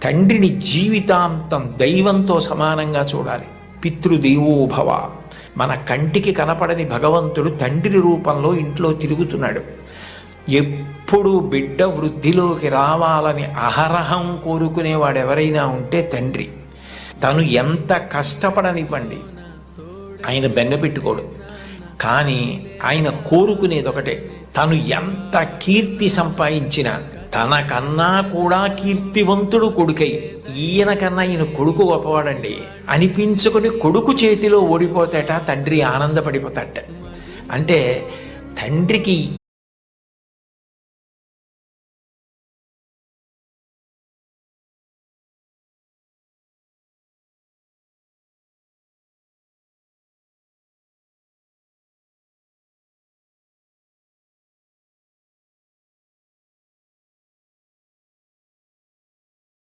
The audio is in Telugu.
తండ్రిని జీవితాంతం దైవంతో సమానంగా చూడాలి. పితృదేవోభవ. మన కంటికి కనపడని భగవంతుడు తండ్రి రూపంలో ఇంట్లో తిరుగుతున్నాడు. ఎప్పుడు బిడ్డ వృద్ధిలోకి రావాలని అహరహం కోరుకునేవాడు ఎవరైనా ఉంటే తండ్రి. తను ఎంత కష్టపడనివ్వండి, ఆయన బెంగ పెట్టుకోడు. కానీ ఆయన కోరుకునేది ఒకటే, తను ఎంత కీర్తి సంపాదించినా తనకన్నా కూడా కీర్తివంతుడు కొడుకై, ఈయన కన్నా ఈయన కొడుకు గొప్పవాడండి అనిపించుకుని కొడుకు చేతిలో ఓడిపోతాట తండ్రి ఆనందపడిపోతాట. అంటే తండ్రికి